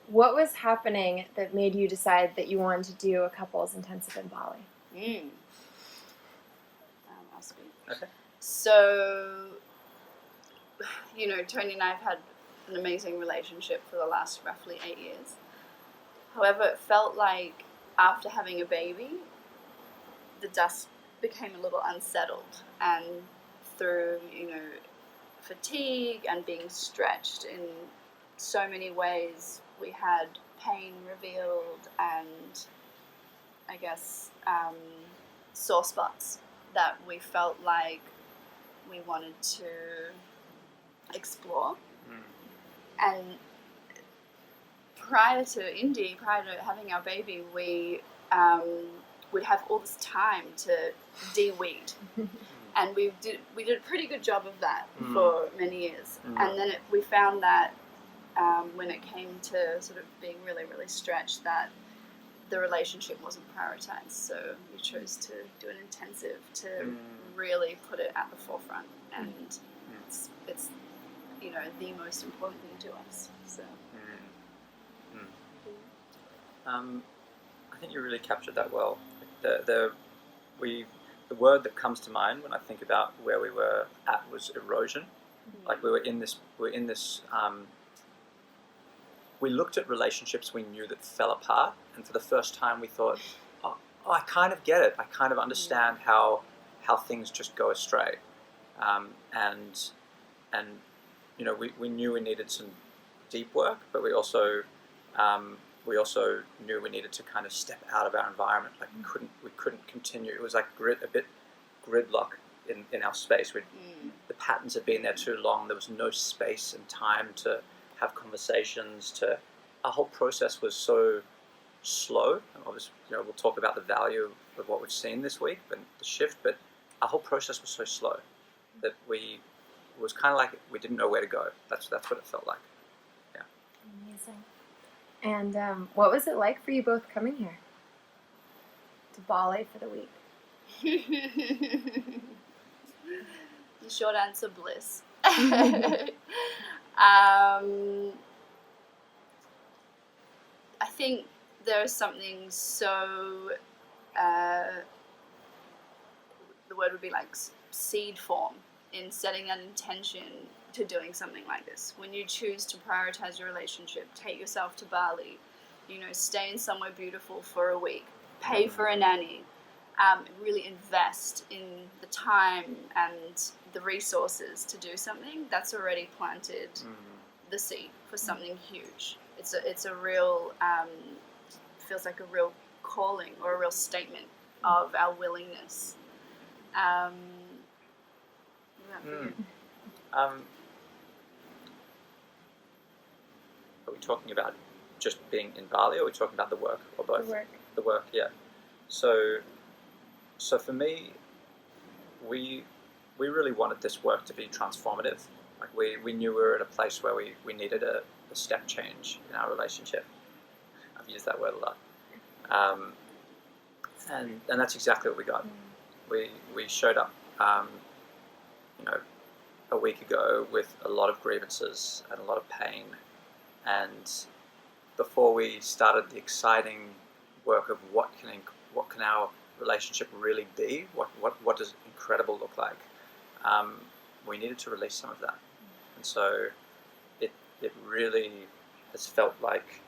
What was happening that made you decide that you wanted to do a couples intensive in Bali? I'll speak. Okay. So, Tony and I have had an amazing relationship for the last roughly 8 years. However, it felt like after having a baby, the dust became a little unsettled, and through fatigue and being stretched in so many ways, we had pain revealed and I guess sore spots that we felt like we wanted to explore. And prior to having our baby, we would have all this time to de-weed. And we did a pretty good job of that for many years. And then we found that when it came to sort of being really, really stretched, that the relationship wasn't prioritized. So we chose to do an intensive to really put it at the forefront. And it's the most important thing to us. So. I think you really captured that well. The word that comes to mind when I think about where we were at was erosion. Like we looked at relationships we knew that fell apart, and for the first time we thought, oh, I kind of get it. I kind of understand how things just go astray, and we knew we needed some deep work, but we also knew we needed to kind of step out of our environment. Like we couldn't continue. It was like a bit gridlock in our space. The patterns had been there too long. There was no space and time to have conversations. Our whole process was so slow. Obviously, we'll talk about the value of what we've seen this week and the shift, but our whole process was so slow that it was kind of like we didn't know where to go. That's what it felt like. Yeah. Amazing. And what was it like for you both coming here to Bali for the week? The short answer, bliss. I think there is something so, the word would be like seed form in setting an intention to doing something like this. When you choose to prioritize your relationship, take yourself to Bali, stay in somewhere beautiful for a week, pay for a nanny, really invest in the time and the resources to do something, that's already planted the seed for something huge. It's a real, feels like a real calling or a real statement of our willingness. Are we talking about just being in Bali, or are we talking about the work, or both? The work, yeah. So for me, we really wanted this work to be transformative. Like we knew we were at a place where we needed a step change in our relationship. I've used that word a lot. And that's exactly what we got. We showed up, a week ago with a lot of grievances and a lot of pain. And before we started the exciting work of what can our relationship really be, what does incredible look like, we needed to release some of that. And so it really has felt like,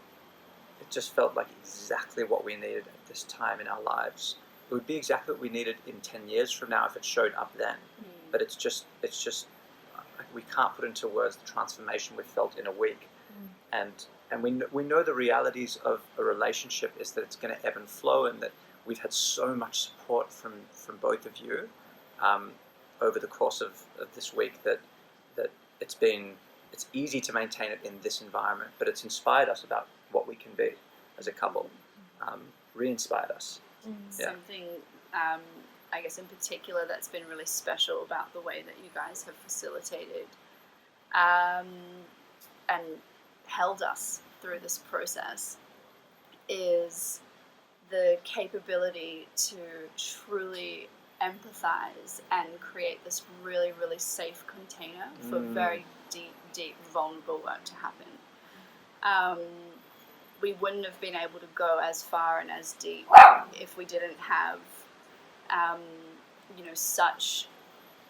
it just felt like exactly what we needed at this time in our lives. It would be exactly what we needed in 10 years from now if it showed up then. But it's just we can't put into words the transformation we felt in a week. And we know the realities of a relationship is that it's going to ebb and flow, and that we've had so much support from both of you over the course of this week that it's easy to maintain it in this environment, but it's inspired us about what we can be as a couple, re-inspired us. Something, I guess in particular, that's been really special about the way that you guys have facilitated and held us through this process is the capability to truly empathize and create this really, really safe container for very deep, vulnerable work to happen. we wouldn't have been able to go as far and as deep if we didn't have, such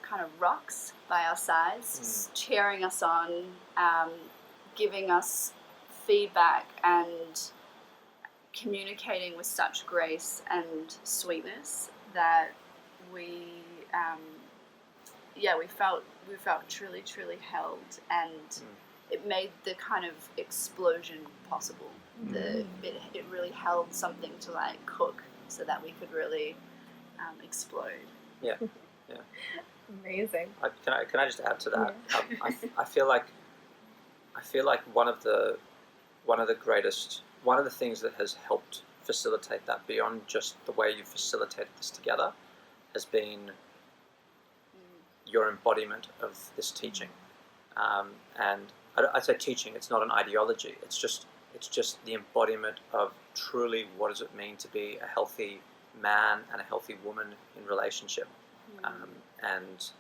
kind of rocks by our sides, cheering us on, giving us feedback and communicating with such grace and sweetness that we felt truly, truly held, and it made the kind of explosion possible. It really held something to like cook so that we could really explode. Yeah. Amazing. Can I just add to that? Yeah. I feel like one of the things that has helped facilitate that beyond just the way you facilitated this together has been your embodiment of this teaching. And I say teaching, it's not an ideology. It's just the embodiment of truly what does it mean to be a healthy man and a healthy woman in relationship. And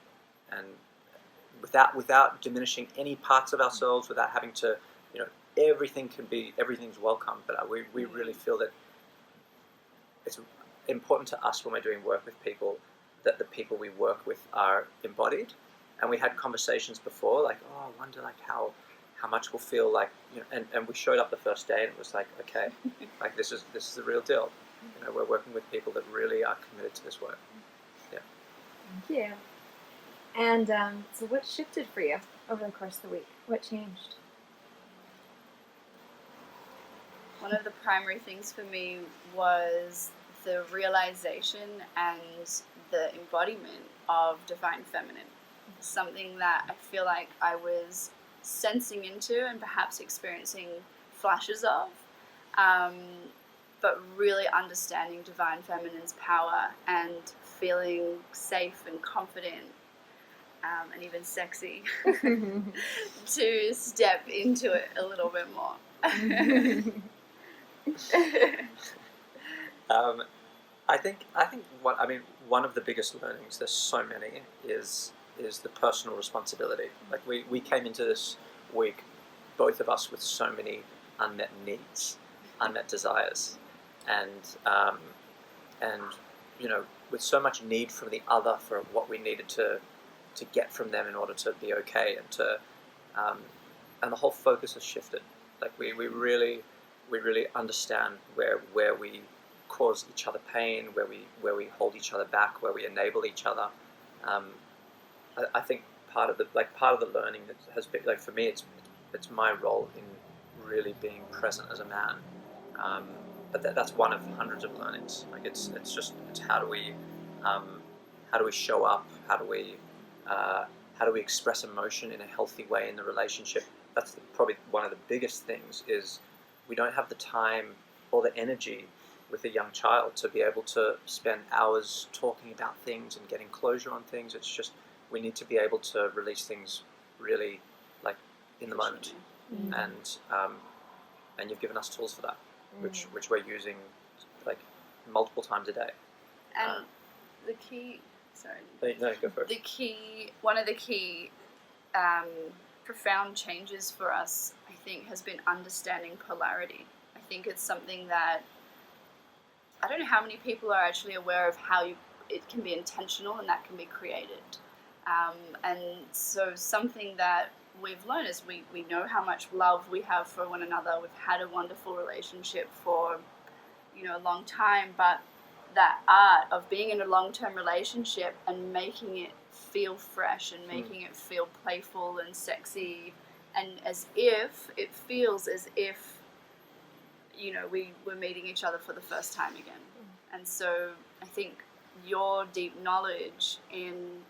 without diminishing any parts of ourselves, without having to, everything's welcome. But we really feel that it's important to us when we're doing work with people that the people we work with are embodied. And we had conversations before, like, I wonder like how much we'll feel like, and we showed up the first day and it was like, okay, like this is the real deal. We're working with people that really are committed to this work. Yeah. Thank you. And so what shifted for you over the course of the week? What changed? One of the primary things for me was the realization and the embodiment of divine feminine. Something that I feel like I was sensing into and perhaps experiencing flashes of, but really understanding divine feminine's power and feeling safe and confident and even sexy to step into it a little bit more. I think one of the biggest learnings, there's so many, is the personal responsibility. Like we came into this week, both of us, with so many unmet needs, unmet desires, and with so much need from the other for what we needed to get from them in order to be okay, and the whole focus has shifted. Like we really understand where we cause each other pain, where we hold each other back, where we enable each other. I think part of the learning that has been, like, for me, it's my role in really being present as a man. But that's one of hundreds of learnings. Like it's how do we show up? How do we express emotion in a healthy way in the relationship? That's probably one of the biggest things. Is we don't have the time or the energy with a young child to be able to spend hours talking about things and getting closure on things. It's just we need to be able to release things really like in the moment. And you've given us tools for that, which we're using like multiple times a day. And the key, sorry. No, go for it. One of the key profound changes for us, I think, has been understanding polarity. I think it's something that I don't know how many people are actually aware of how it can be intentional and that can be created. And so something that we've learned is we know how much love we have for one another. We've had a wonderful relationship for a long time, but that art of being in a long-term relationship and making it feel fresh and making it feel playful and sexy, and as if it feels as if we were meeting each other for the first time again. And so I think your deep knowledge in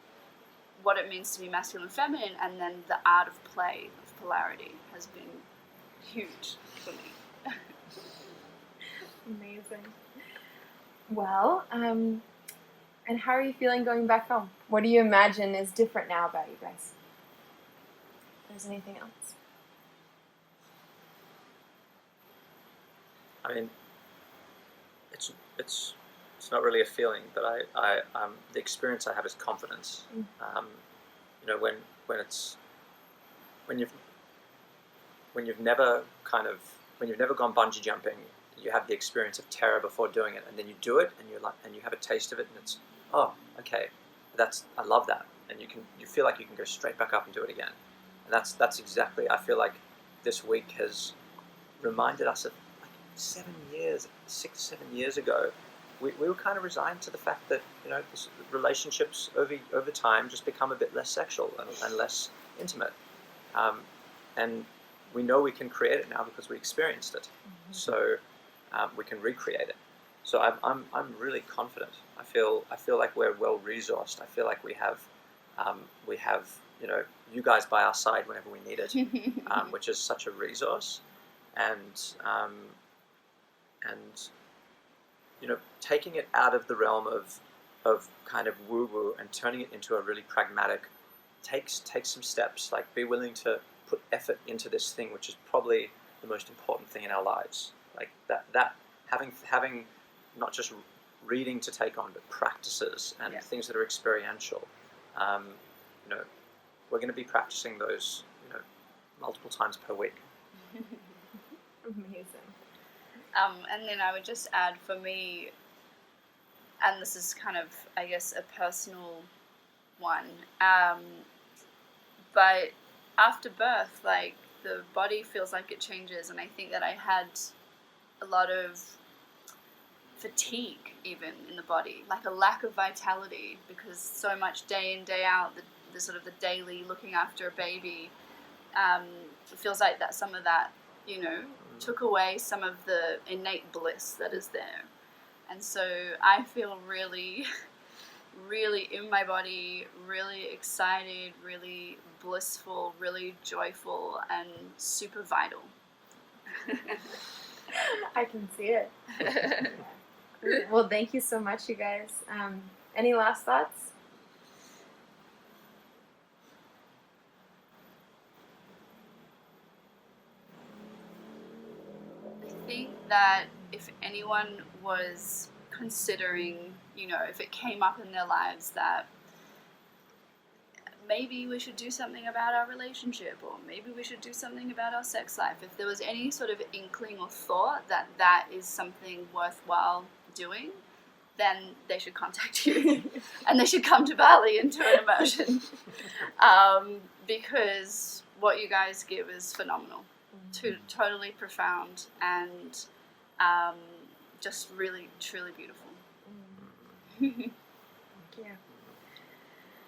what it means to be masculine and feminine, and then the art of play, of polarity, has been huge for me. Amazing. Well, and how are you feeling going back home? What do you imagine is different now about you guys? If there's anything else? I mean, it's not really a feeling, but I the experience I have is confidence. When you've never kind of when you've never gone bungee jumping, you have the experience of terror before doing it, and then you do it, and you have a taste of it, and it's, oh, okay, I love that, and you feel like you can go straight back up and do it again, and that's exactly, I feel like this week has reminded us of, like, 6, 7 years ago, we were kind of resigned to the fact that, relationships over time just become a bit less sexual and less intimate, and we know we can create it now because we experienced it. Mm-hmm. So we can recreate it. So I'm really confident. I feel like we're well resourced. I feel like we have you guys by our side whenever we need it, which is such a resource, and taking it out of the realm of kind of woo woo and turning it into a really pragmatic. Take some steps. Like, be willing to put effort into this thing, which is probably the most important thing in our lives. Like that having not just reading to take on, but practices and things that are experiential. We're going to be practicing those, multiple times per week. Amazing. And then I would just add, for me, and this is kind of, I guess, a personal one, but after birth, like, the body feels like it changes, and I think that I had a lot of fatigue even in the body, like a lack of vitality, because so much day in, day out, the sort of the daily looking after a baby, it feels like that some of that, took away some of the innate bliss that is there. And so I feel really, really in my body, really excited, really blissful, really joyful, and super vital. I can see it. Well, thank you so much, you guys. Any last thoughts? I think that if anyone was considering, if it came up in their lives that maybe we should do something about our relationship, or maybe we should do something about our sex life, if there was any sort of inkling or thought that that is something worthwhile doing, then they should contact you and they should come to Bali and do an immersion, because what you guys give is phenomenal. Totally profound, and just really, truly beautiful. Thank you.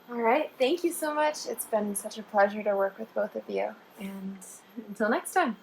All right, thank you so much. It's been such a pleasure to work with both of you, and until next time.